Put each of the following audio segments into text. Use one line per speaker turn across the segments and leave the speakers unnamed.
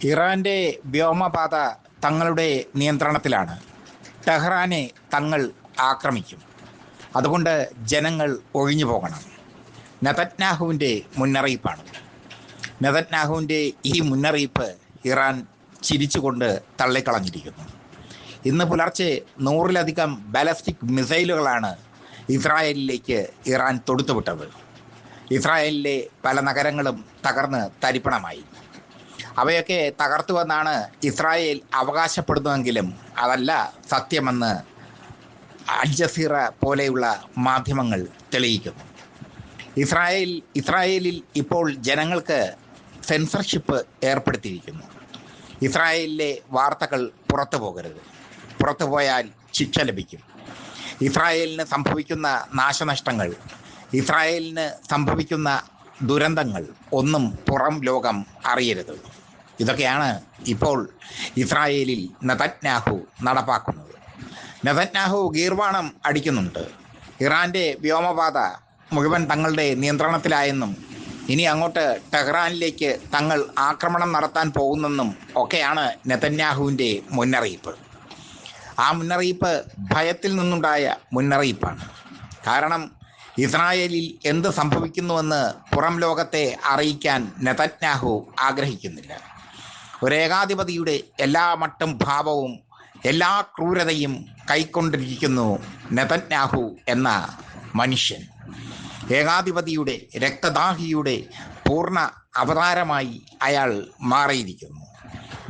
ഇറാന്റെ വ്യോമപാത തങ്ങളുടെ നിയന്ത്രണത്തിലാണ്. ടെഹ്റാനെ തങ്ങൾ ആക്രമിക്കും. അതുകൊണ്ട് ജനങ്ങൾ ഒഴിഞ്ഞു പോകണം. നെതന്യാഹുവിൻ്റെ മുന്നറിയിപ്പാണ്. നെതന്യാഹുവിൻ്റെ ഈ മുന്നറിയിപ്പ് ഇറാൻ ചിരിച്ചുകൊണ്ട് തള്ളിക്കളഞ്ഞിരിക്കുന്നു. ഇന്ന് പുലർച്ചെ 100-ലധികം ബാലിസ്റ്റിക് മിസൈലുകളാണ് ഇസ്രായേലിലേക്ക് ഇറാൻ തൊടുത്തുവിട്ടത്. ഇസ്രായേലിലെ പല നഗരങ്ങളും തകർന്ന് തരിപ്പണമായി. അവയൊക്കെ തകർത്തുവെന്നാണ് ഇസ്രായേൽ അവകാശപ്പെടുന്നതെങ്കിലും അതല്ല സത്യമെന്ന് അൽ ജസീറ പോലെയുള്ള മാധ്യമങ്ങൾ തെളിയിക്കുന്നു. ഇസ്രായേലിൽ ഇപ്പോൾ ജനങ്ങൾക്ക് സെൻസർഷിപ്പ് ഏർപ്പെടുത്തിയിരിക്കുന്നു. ഇസ്രായേലിലെ വാർത്തകൾ പുറത്തു പോകരുത്. പുറത്തു പോയാൽ ശിക്ഷ ലഭിക്കും. ഇസ്രായേലിന് സംഭവിക്കുന്ന നാശനഷ്ടങ്ങൾ, ഇസ്രായേലിന് സംഭവിക്കുന്ന ദുരന്തങ്ങൾ ഒന്നും പുറം ലോകം അറിയരുത്. ഇതൊക്കെയാണ് ഇപ്പോൾ ഇസ്രായേലിൽ നെതന്യാഹു നടപ്പാക്കുന്നത്. നെതന്യാഹു ഗീർവാണം അടിക്കുന്നുണ്ട്. ഇറാൻ്റെ വ്യോമപാത മുഴുവൻ തങ്ങളുടെ നിയന്ത്രണത്തിലായെന്നും ഇനി അങ്ങോട്ട് ടെഹ്റാനിലേക്ക് തങ്ങൾ ആക്രമണം നടത്താൻ പോകുന്നെന്നും ഒക്കെയാണ് നെതന്യാഹുവിൻ്റെ മുന്നറിയിപ്പ്. ആ മുന്നറിയിപ്പ് ഭയത്തിൽ നിന്നുണ്ടായ മുന്നറിയിപ്പാണ്. കാരണം ഇസ്രായേലിൽ എന്ത് സംഭവിക്കുന്നുവെന്ന് പുറം ലോകത്തെ അറിയിക്കാൻ നെതന്യാഹു ആഗ്രഹിക്കുന്നില്ല. ഒരേകാധിപതിയുടെ എല്ലാ മട്ടും ഭാവവും എല്ലാ ക്രൂരതയും കൈക്കൊണ്ടിരിക്കുന്നു നെതന്യാഹു എന്ന മനുഷ്യൻ. ഏകാധിപതിയുടെ രക്തദാഹിയുടെ പൂർണ്ണ അവതാരമായി അയാൾ മാറിയിരിക്കുന്നു.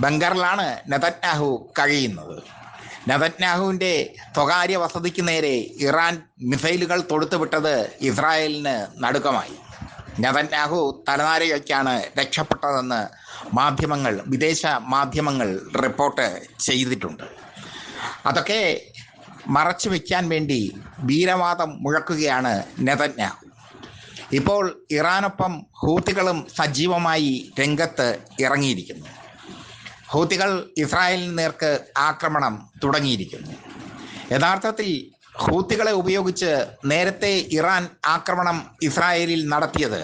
ബംഗറിലാണ് നെതന്യാഹു കഴിയുന്നത്. നെതന്യാഹുവിൻ്റെ സ്വകാര്യ വസതിക്ക് നേരെ ഇറാൻ മിസൈലുകൾ തൊടുത്തുവിട്ടത് ഇസ്രായേലിന് നടുക്കമായി. നെതന്യാഹു തലനാരിഴയ്ക്കാണ് രക്ഷപ്പെട്ടതെന്ന് വിദേശ മാധ്യമങ്ങൾ റിപ്പോർട്ട് ചെയ്തിട്ടുണ്ട്. അതൊക്കെ മറച്ചു വയ്ക്കാൻ വേണ്ടി വീരവാദം മുഴക്കുകയാണ് നെതന്യാഹു. ഇപ്പോൾ ഇറാനൊപ്പം ഹൂത്തികളും സജീവമായി രംഗത്ത് ഇറങ്ങിയിരിക്കുന്നു. ഹൂത്തികൾ ഇസ്രായേലിന് നേർക്ക് ആക്രമണം തുടങ്ങിയിരിക്കുന്നു. യഥാർത്ഥത്തിൽ ഹൂത്തികളെ ഉപയോഗിച്ച് നേരത്തെ ഇറാൻ ആക്രമണം ഇസ്രായേലിൽ നടത്തിയത്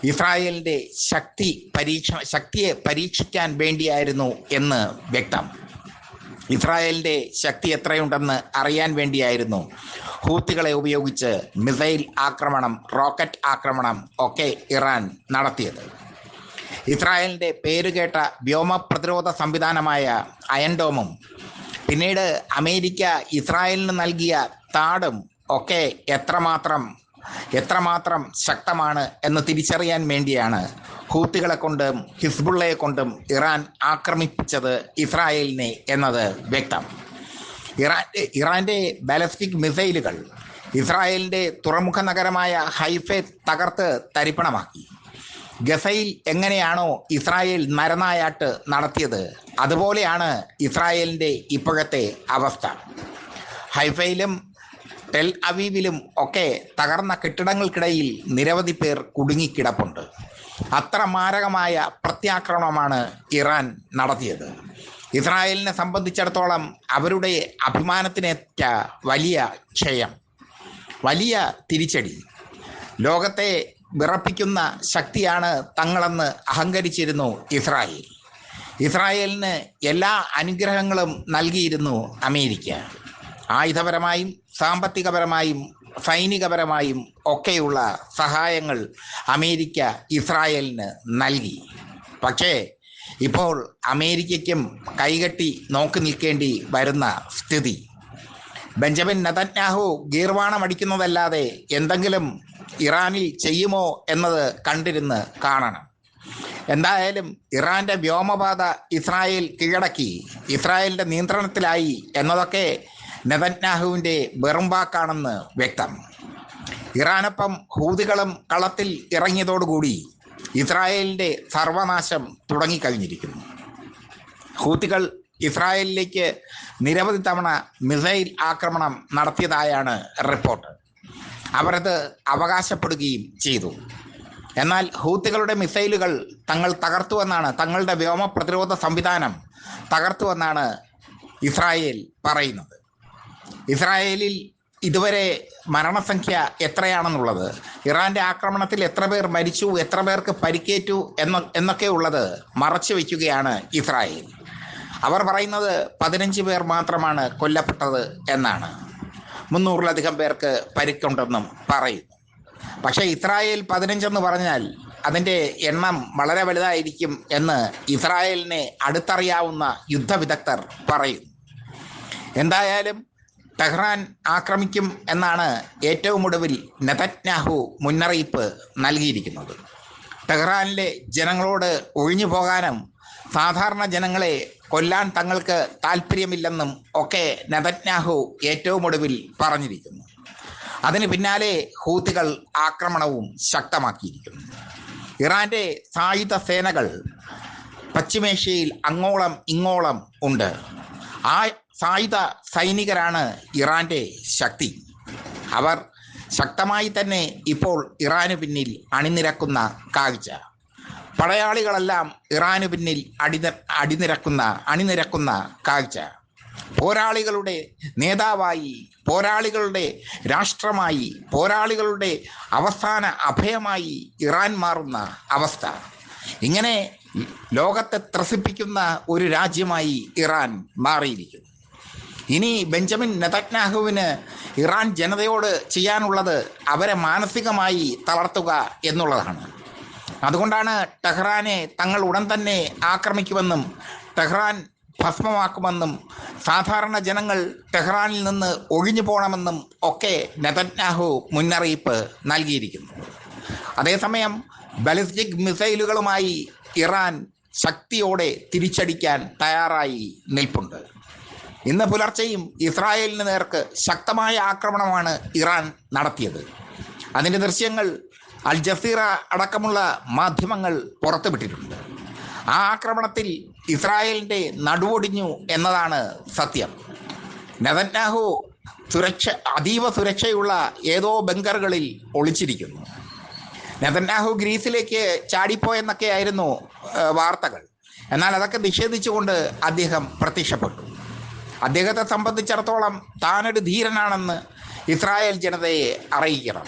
ഇസ്രായേലിൻ്റെ ശക്തിയെ പരീക്ഷിക്കാൻ വേണ്ടിയായിരുന്നു എന്ന് വ്യക്തം. ഇസ്രായേലിൻ്റെ ശക്തി എത്രയുണ്ടെന്ന് അറിയാൻ വേണ്ടിയായിരുന്നു ഹൂത്തികളെ ഉപയോഗിച്ച് മിസൈൽ ആക്രമണം, റോക്കറ്റ് ആക്രമണം ഒക്കെ ഇറാൻ നടത്തിയത്. ഇസ്രായേലിൻ്റെ പേരുകേട്ട വ്യോമ പ്രതിരോധ സംവിധാനമായ അയൺ ഡോമും പിന്നീട് അമേരിക്ക ഇസ്രായേലിന് നൽകിയ താഡും ഒക്കെ എത്രമാത്രം ശക്തമാണ് എന്ന് തിരിച്ചറിയാൻ വേണ്ടിയാണ് ഹൂത്തികളെ കൊണ്ടും ഹിസ്ബുള്ളയെ കൊണ്ടും ഇറാൻ ആക്രമിപ്പിച്ചത് ഇസ്രായേലിനെ എന്നത് വ്യക്തം. ഇറാൻ്റെ ബാലിസ്റ്റിക് മിസൈലുകൾ ഇസ്രായേലിൻ്റെ തുറമുഖ നഗരമായ ഹൈഫയെ തകർത്ത് തരിപ്പണമാക്കി. ഗസയിൽ എങ്ങനെയാണോ ഇസ്രായേൽ നരനായാട്ട് നടത്തിയത് അതുപോലെയാണ് ഇസ്രായേലിൻ്റെ ഇപ്പോഴത്തെ അവസ്ഥ. ഹൈഫയിലും ടെൽ അവീവിലും ഒക്കെ തകർന്ന കെട്ടിടങ്ങൾക്കിടയിൽ നിരവധി പേർ കുടുങ്ങിക്കിടപ്പുണ്ട്. അത്ര മാരകമായ പ്രത്യാക്രമണമാണ് ഇറാൻ നടത്തിയത്. ഇസ്രായേലിനെ സംബന്ധിച്ചിടത്തോളം അവരുടെ അഭിമാനത്തിനേറ്റ വലിയ ക്ഷയം, വലിയ തിരിച്ചടി. ലോകത്തെ വിറപ്പിക്കുന്ന ശക്തിയാണ് തങ്ങളെന്ന് അഹങ്കരിച്ചിരുന്നു ഇസ്രായേൽ. ഇസ്രായേലിന് എല്ലാ അനുഗ്രഹങ്ങളും നൽകിയിരുന്നു അമേരിക്ക. ആയുധപരമായും സാമ്പത്തികപരമായും സൈനികപരമായും ഒക്കെയുള്ള സഹായങ്ങൾ അമേരിക്ക ഇസ്രായേലിന് നൽകി. പക്ഷേ ഇപ്പോൾ അമേരിക്കയ്ക്കും കൈകെട്ടി നോക്കി നിൽക്കേണ്ടി വരുന്ന സ്ഥിതി. ബെഞ്ചമിൻ നെതന്യാഹു ഗീർവാണമടിക്കുന്നതല്ലാതെ എന്തെങ്കിലും ഇറാനിൽ ചെയ്യുമോ എന്നത് കണ്ടിരുന്ന് കാണണം. എന്തായാലും ഇറാൻ്റെ വ്യോമപാത ഇസ്രായേൽ കീഴടക്കി, ഇസ്രായേലിൻ്റെ നിയന്ത്രണത്തിലായി എന്നതൊക്കെ നെതന്യാഹുവിൻ്റെ വെറുംവാക്കാണെന്ന് വ്യക്തം. ഇറാനൊപ്പം ഹൂതികളും കളത്തിൽ ഇറങ്ങിയതോടുകൂടി ഇസ്രായേലിൻ്റെ സർവനാശം തുടങ്ങിക്കഴിഞ്ഞിരിക്കുന്നു. ഹൂതികൾ ഇസ്രായേലിലേക്ക് നിരവധി തവണ മിസൈൽ ആക്രമണം നടത്തിയതായാണ് റിപ്പോർട്ട്. അവരത് അവകാശപ്പെടുകയും ചെയ്തു. എന്നാൽ ഹൂത്തികളുടെ മിസൈലുകൾ തങ്ങൾ തകർത്തുവെന്നാണ്, തങ്ങളുടെ വ്യോമ പ്രതിരോധ സംവിധാനം തകർത്തുവെന്നാണ് ഇസ്രായേൽ പറയുന്നത്. ഇസ്രായേലിൽ ഇതുവരെ മരണസംഖ്യ എത്രയാണെന്നുള്ളത്, ഇറാന്റെ ആക്രമണത്തിൽ എത്ര പേർ മരിച്ചു, എത്ര പേർക്ക് പരിക്കേറ്റു എന്നൊക്കെ ഉള്ളത് മറച്ചു വയ്ക്കുകയാണ് ഇസ്രായേൽ. അവർ പറയുന്നത് 15 പേർ മാത്രമാണ് കൊല്ലപ്പെട്ടത് എന്നാണ്. 300-ലധികം പേർക്ക് പരിക്കുണ്ടെന്നും പറയുന്നു. പക്ഷേ ഇസ്രായേൽ 15 എന്ന് പറഞ്ഞാൽ അതിൻ്റെ എണ്ണം വളരെ വലുതായിരിക്കും എന്ന് ഇസ്രായേലിനെ അടുത്തറിയാവുന്ന യുദ്ധവിദഗ്ധർ പറയുന്നു. എന്തായാലും ടെഹ്റാൻ ആക്രമിക്കും എന്നാണ് ഏറ്റവും ഒടുവിൽ നെതന്യാഹു മുന്നറിയിപ്പ് നൽകിയിരിക്കുന്നത്. ടെഹ്റാനിലെ ജനങ്ങളോട് ഒഴിഞ്ഞു പോകാനും സാധാരണ ജനങ്ങളെ കൊല്ലാൻ തങ്ങൾക്ക് താല്പര്യമില്ലെന്നും ഒക്കെ നെതന്യാഹു ഏറ്റവും ഒടുവിൽ പറഞ്ഞിരിക്കുന്നു. അതിന് പിന്നാലെ ഹൂത്തികൾ ആക്രമണവും ശക്തമാക്കിയിരിക്കുന്നു. ഇറാന്റെ സായുധ സേനകൾ പശ്ചിമേഷ്യയിൽ അങ്ങോളം ഇങ്ങോളം ഉണ്ട്. ആ സായുധ സൈനികരാണ് ഇറാന്റെ ശക്തി. അവർ ശക്തമായി തന്നെ ഇപ്പോൾ ഇറാനു പിന്നിൽ അണിനിരക്കുന്ന കാഴ്ച. പടയാളികളെല്ലാം ഇറാനു പിന്നിൽ അണിനിരക്കുന്ന കാഴ്ച. പോരാളികളുടെ നേതാവായി, പോരാളികളുടെ രാഷ്ട്രമായി, പോരാളികളുടെ അവസാന അഭയമായി ഇറാൻ മാറുന്ന അവസ്ഥ. ഇങ്ങനെ ലോകത്തെ ത്രസിപ്പിക്കുന്ന ഒരു രാജ്യമായി ഇറാൻ മാറിയിരിക്കുന്നു. ഇനി ബെഞ്ചമിൻ നെതന്യാഹുവിന് ഇറാൻ ജനതയോട് ചെയ്യാനുള്ളത് അവരെ മാനസികമായി തളർത്തുക എന്നുള്ളതാണ്. അതുകൊണ്ടാണ് ടെഹ്റാനെ തങ്ങൾ ഉടൻ തന്നെ ആക്രമിക്കുമെന്നും ടെഹ്റാൻ ഭസ്മമാക്കുമെന്നും സാധാരണ ജനങ്ങൾ ടെഹ്റാനിൽ നിന്ന് ഒഴിഞ്ഞു പോകണമെന്നും ഒക്കെ നെതന്യാഹു മുന്നറിയിപ്പ് നൽകിയിരിക്കുന്നു. അതേസമയം ബാലിസ്റ്റിക് മിസൈലുകളുമായി ഇറാൻ ശക്തിയോടെ തിരിച്ചടിക്കാൻ തയ്യാറായി നിൽപ്പുണ്ട്. ഇന്ന് പുലർച്ചെയും ഇസ്രായേലിന് നേർക്ക് ശക്തമായ ആക്രമണമാണ് ഇറാൻ നടത്തിയത്. അതിൻ്റെ ദൃശ്യങ്ങൾ അൽ ജസീറ അടക്കമുള്ള മാധ്യമങ്ങൾ പുറത്തുവിട്ടിട്ടുണ്ട്. ആ ആക്രമണത്തിൽ ഇസ്രായേലിൻ്റെ നടുവൊടിഞ്ഞു എന്നതാണ് സത്യം. നെതന്യാഹു അതീവ സുരക്ഷയുള്ള ഏതോ ബങ്കറുകളിൽ ഒളിച്ചിരിക്കുന്നു. നെതന്യാഹു ഗ്രീസിലേക്ക് ചാടിപ്പോയെന്നൊക്കെയായിരുന്നു വാർത്തകൾ. എന്നാൽ അതൊക്കെ നിഷേധിച്ചുകൊണ്ട് അദ്ദേഹം പ്രത്യക്ഷപ്പെട്ടു. അദ്ദേഹത്തെ സംബന്ധിച്ചിടത്തോളം താനൊരു ധീരനാണെന്ന് ഇസ്രായേൽ ജനതയെ അറിയിക്കണം.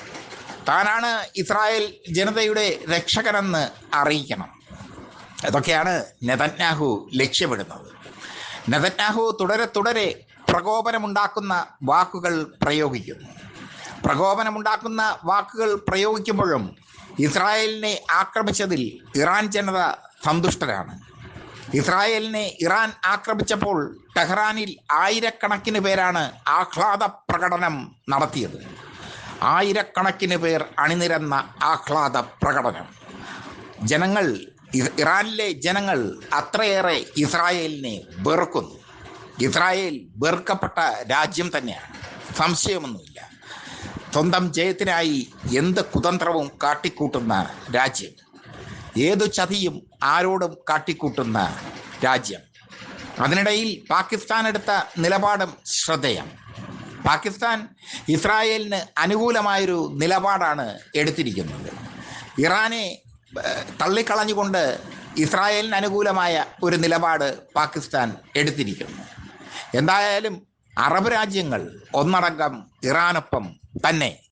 താനാണ് ഇസ്രായേൽ ജനതയുടെ രക്ഷകനെന്ന് അറിയിക്കണം. ഇതൊക്കെയാണ് നെതന്യാഹു ലക്ഷ്യമിടുന്നത്. നെതന്യാഹു തുടരെ പ്രകോപനമുണ്ടാക്കുന്ന വാക്കുകൾ പ്രയോഗിക്കുന്നു. പ്രകോപനമുണ്ടാക്കുന്ന വാക്കുകൾ പ്രയോഗിക്കുമ്പോഴും ഇസ്രായേലിനെ ആക്രമിച്ചതിൽ ഇറാൻ ജനത സന്തുഷ്ടരാണ്. ഇസ്രായേലിനെ ഇറാൻ ആക്രമിച്ചപ്പോൾ ടെഹ്റാനിൽ ആയിരക്കണക്കിന് പേരാണ് ആഹ്ലാദ പ്രകടനം നടത്തിയത്. ആയിരക്കണക്കിന് പേർ അണിനിരന്ന ആഹ്ലാദ പ്രകടനം. ഇറാനിലെ ജനങ്ങൾ അത്രയേറെ ഇസ്രായേലിനെ വെറുക്കുന്നു. ഇസ്രായേൽ വെറുക്കപ്പെട്ട രാജ്യം തന്നെയാണ്, സംശയമൊന്നുമില്ല. സ്വന്തം ജയത്തിനായി എന്ത് കുതന്ത്രവും കാട്ടിക്കൂട്ടുന്ന രാജ്യം, ഏതു ചതിയും ആരോടും കാട്ടിക്കൂട്ടുന്ന രാജ്യം. അതിനിടയിൽ പാകിസ്ഥാൻ എടുത്ത നിലപാടും ശ്രദ്ധേയം. പാകിസ്ഥാൻ ഇസ്രായേലിന് അനുകൂലമായൊരു നിലപാടാണ് എടുത്തിരിക്കുന്നത്. ഇറാനെ തള്ളിക്കളഞ്ഞുകൊണ്ട് ഇസ്രായേലിന് അനുകൂലമായ ഒരു നിലപാട് പാകിസ്ഥാൻ എടുത്തിരിക്കുന്നു. എന്തായാലും അറബ് രാജ്യങ്ങൾ ഒന്നടങ്കം ഇറാനൊപ്പം തന്നെ